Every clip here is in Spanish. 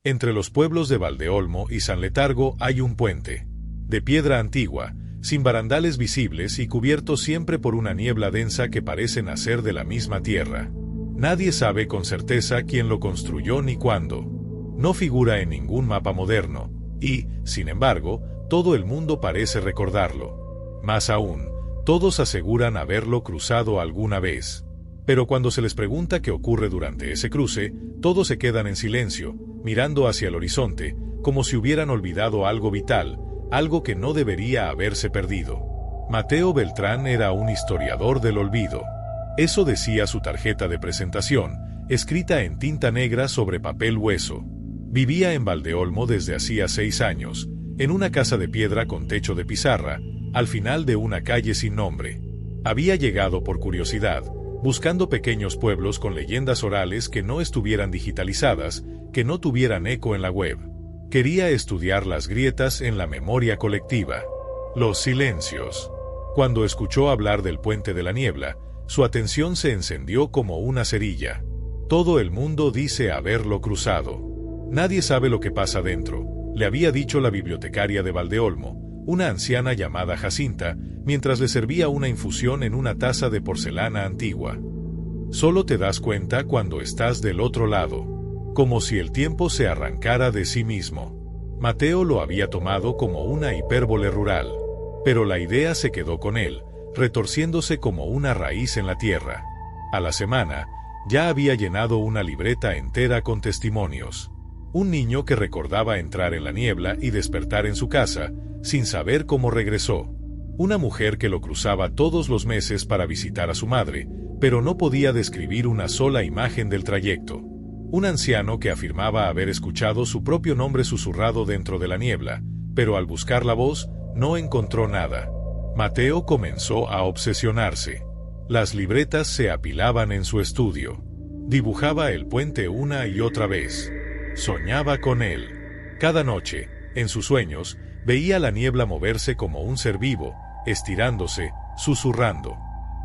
Entre los pueblos de Valdeolmo y San Letargo hay un puente, de piedra antigua, sin barandales visibles y cubierto siempre por una niebla densa que parece nacer de la misma tierra. Nadie sabe con certeza quién lo construyó ni cuándo. No figura en ningún mapa moderno, y, sin embargo, todo el mundo parece recordarlo. Más aún, todos aseguran haberlo cruzado alguna vez. Pero cuando se les pregunta qué ocurre durante ese cruce, todos se quedan en silencio, mirando hacia el horizonte, como si hubieran olvidado algo vital, algo que no debería haberse perdido. Mateo Beltrán era un historiador del olvido. Eso decía su tarjeta de presentación, escrita en tinta negra sobre papel hueso. Vivía en Valdeolmo desde hacía 6 años, en una casa de piedra con techo de pizarra, al final de una calle sin nombre. Había llegado por curiosidad, buscando pequeños pueblos con leyendas orales que no estuvieran digitalizadas, que no tuvieran eco en la web. Quería estudiar las grietas en la memoria colectiva. Los silencios. Cuando escuchó hablar del Puente de la Niebla, su atención se encendió como una cerilla. Todo el mundo dice haberlo cruzado. Nadie sabe lo que pasa dentro, le había dicho la bibliotecaria de Valdeolmo, una anciana llamada Jacinta, mientras le servía una infusión en una taza de porcelana antigua. Solo te das cuenta cuando estás del otro lado, como si el tiempo se arrancara de sí mismo. Mateo lo había tomado como una hipérbole rural, pero la idea se quedó con él, retorciéndose como una raíz en la tierra. A la semana, ya había llenado una libreta entera con testimonios. Un niño que recordaba entrar en la niebla y despertar en su casa, sin saber cómo regresó. Una mujer que lo cruzaba todos los meses para visitar a su madre, pero no podía describir una sola imagen del trayecto. Un anciano que afirmaba haber escuchado su propio nombre susurrado dentro de la niebla, pero al buscar la voz, no encontró nada. Mateo comenzó a obsesionarse. Las libretas se apilaban en su estudio. Dibujaba el puente una y otra vez. Soñaba con él. Cada noche, en sus sueños, veía la niebla moverse como un ser vivo, estirándose, susurrando.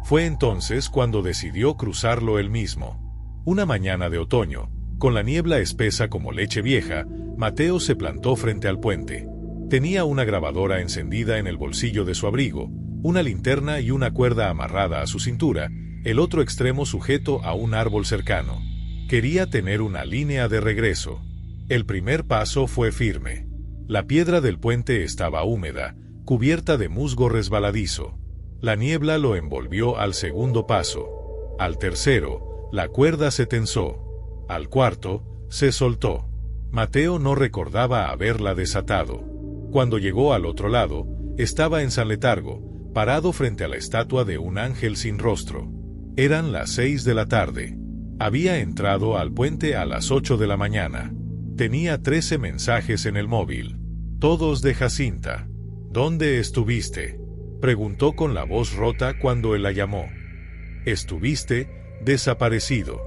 Fue entonces cuando decidió cruzarlo él mismo. Una mañana de otoño, con la niebla espesa como leche vieja, Mateo se plantó frente al puente. Tenía una grabadora encendida en el bolsillo de su abrigo, una linterna y una cuerda amarrada a su cintura, el otro extremo sujeto a un árbol cercano. Quería tener una línea de regreso. El primer paso fue firme. La piedra del puente estaba húmeda, cubierta de musgo resbaladizo. La niebla lo envolvió al segundo paso. Al tercero, la cuerda se tensó. Al cuarto, se soltó. Mateo no recordaba haberla desatado. Cuando llegó al otro lado, estaba en San Letargo, parado frente a la estatua de un ángel sin rostro. Eran las 6 de la tarde. Había entrado al puente a las 8 de la mañana. Tenía 13 mensajes en el móvil. Todos de Jacinta. ¿Dónde estuviste?, preguntó con la voz rota cuando él la llamó. Estuviste desaparecido.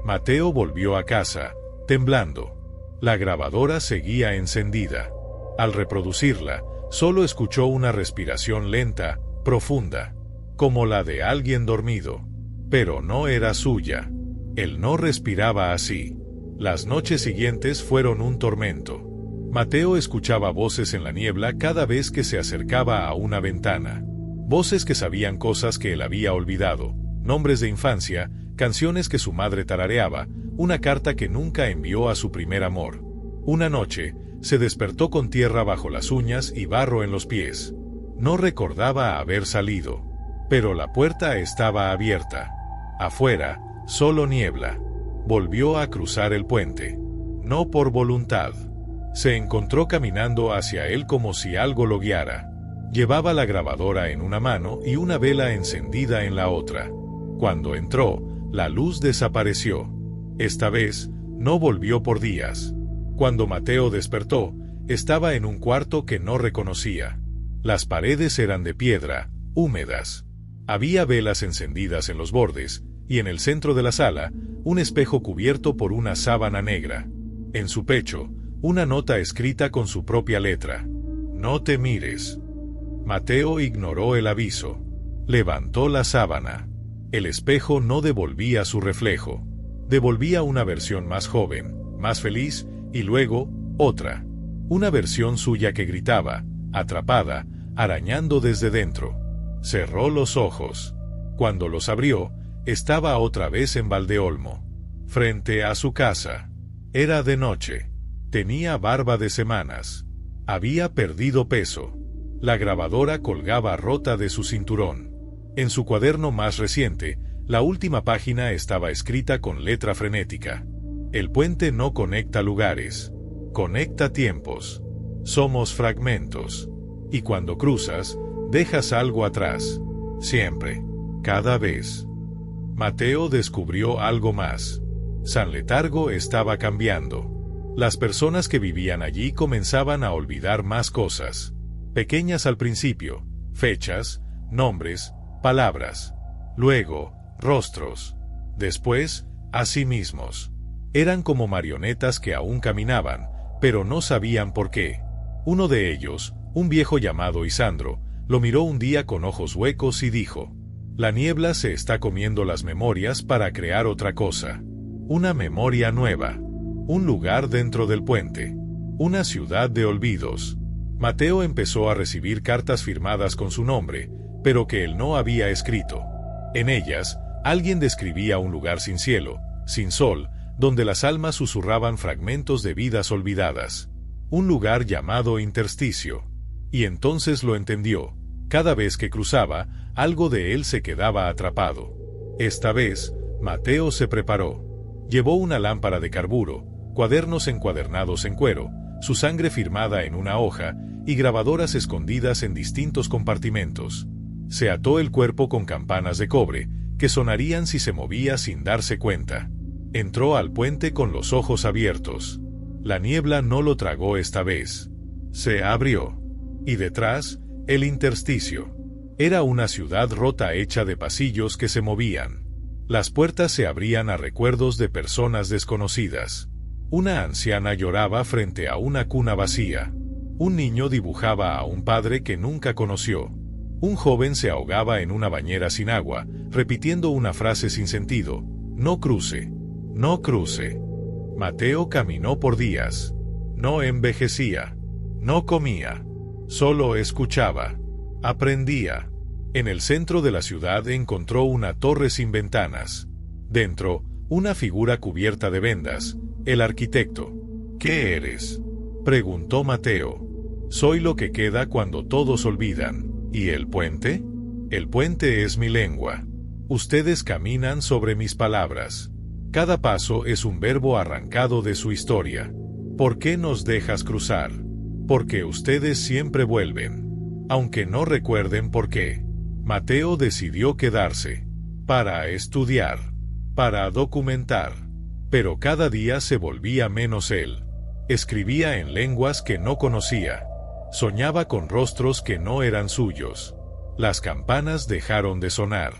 Mateo volvió a casa, temblando. La grabadora seguía encendida. Al reproducirla, solo escuchó una respiración lenta, profunda, como la de alguien dormido. Pero no era suya. Él no respiraba así. Las noches siguientes fueron un tormento. Mateo escuchaba voces en la niebla cada vez que se acercaba a una ventana. Voces que sabían cosas que él había olvidado, nombres de infancia, canciones que su madre tarareaba, una carta que nunca envió a su primer amor. Una noche, se despertó con tierra bajo las uñas y barro en los pies. No recordaba haber salido, pero la puerta estaba abierta. Afuera, solo niebla. Volvió a cruzar el puente. No por voluntad. Se encontró caminando hacia él como si algo lo guiara. Llevaba la grabadora en una mano y una vela encendida en la otra. Cuando entró, la luz desapareció. Esta vez, no volvió por días. Cuando Mateo despertó, estaba en un cuarto que no reconocía. Las paredes eran de piedra, húmedas. Había velas encendidas en los bordes, y en el centro de la sala, un espejo cubierto por una sábana negra. En su pecho, una nota escrita con su propia letra. No te mires. Mateo ignoró el aviso. Levantó la sábana. El espejo no devolvía su reflejo. Devolvía una versión más joven, más feliz Y luego, otra. Una versión suya que gritaba, atrapada, arañando desde dentro. Cerró los ojos. Cuando los abrió, estaba otra vez en Valdeolmo, frente a su casa. Era de noche. Tenía barba de semanas. Había perdido peso. La grabadora colgaba rota de su cinturón. En su cuaderno más reciente, la última página estaba escrita con letra frenética. El puente no conecta lugares. Conecta tiempos. Somos fragmentos. Y cuando cruzas, dejas algo atrás. Siempre. Cada vez. Mateo descubrió algo más. San Letargo estaba cambiando. Las personas que vivían allí comenzaban a olvidar más cosas. Pequeñas al principio, fechas, nombres, palabras. Luego, rostros. Después, a sí mismos. Eran como marionetas que aún caminaban, pero no sabían por qué. Uno de ellos, un viejo llamado Isandro, lo miró un día con ojos huecos y dijo: «La niebla se está comiendo las memorias para crear otra cosa. Una memoria nueva. Un lugar dentro del puente. Una ciudad de olvidos». Mateo empezó a recibir cartas firmadas con su nombre, pero que él no había escrito. En ellas, alguien describía un lugar sin cielo, sin sol, donde las almas susurraban fragmentos de vidas olvidadas. Un lugar llamado intersticio. Y entonces lo entendió. Cada vez que cruzaba, algo de él se quedaba atrapado. Esta vez, Mateo se preparó. Llevó una lámpara de carburo, cuadernos encuadernados en cuero, su sangre firmada en una hoja y grabadoras escondidas en distintos compartimentos. Se ató el cuerpo con campanas de cobre, que sonarían si se movía sin darse cuenta. Entró al puente con los ojos abiertos. La niebla no lo tragó esta vez. Se abrió. Y detrás, el intersticio. Era una ciudad rota hecha de pasillos que se movían. Las puertas se abrían a recuerdos de personas desconocidas. Una anciana lloraba frente a una cuna vacía. Un niño dibujaba a un padre que nunca conoció. Un joven se ahogaba en una bañera sin agua, repitiendo una frase sin sentido: «No cruce, no cruce». Mateo caminó por días. No envejecía. No comía. Solo escuchaba. Aprendía. En el centro de la ciudad encontró una torre sin ventanas. Dentro, una figura cubierta de vendas, el arquitecto. «¿Qué eres?», preguntó Mateo. «Soy lo que queda cuando todos olvidan». «¿Y el puente?». «El puente es mi lengua. Ustedes caminan sobre mis palabras. Cada paso es un verbo arrancado de su historia. ¿Por qué nos dejas cruzar? Porque ustedes siempre vuelven. Aunque no recuerden por qué». Mateo decidió quedarse. Para estudiar. Para documentar. Pero cada día se volvía menos él. Escribía en lenguas que no conocía. Soñaba con rostros que no eran suyos. Las campanas dejaron de sonar.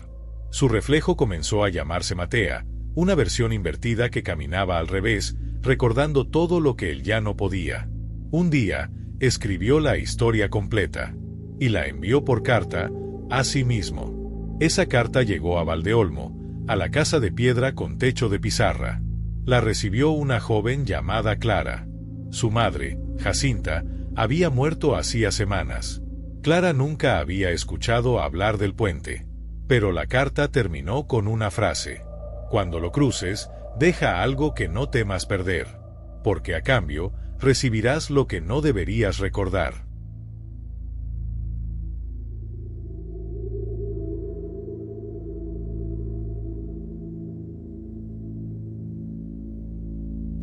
Su reflejo comenzó a llamarse Matea, una versión invertida que caminaba al revés, recordando todo lo que él ya no podía. Un día, escribió la historia completa. Y la envió por carta, a sí mismo. Esa carta llegó a Valdeolmo, a la casa de piedra con techo de pizarra. La recibió una joven llamada Clara. Su madre, Jacinta, había muerto hacía semanas. Clara nunca había escuchado hablar del puente. Pero la carta terminó con una frase: «Cuando lo cruces, deja algo que no temas perder, porque a cambio, recibirás lo que no deberías recordar».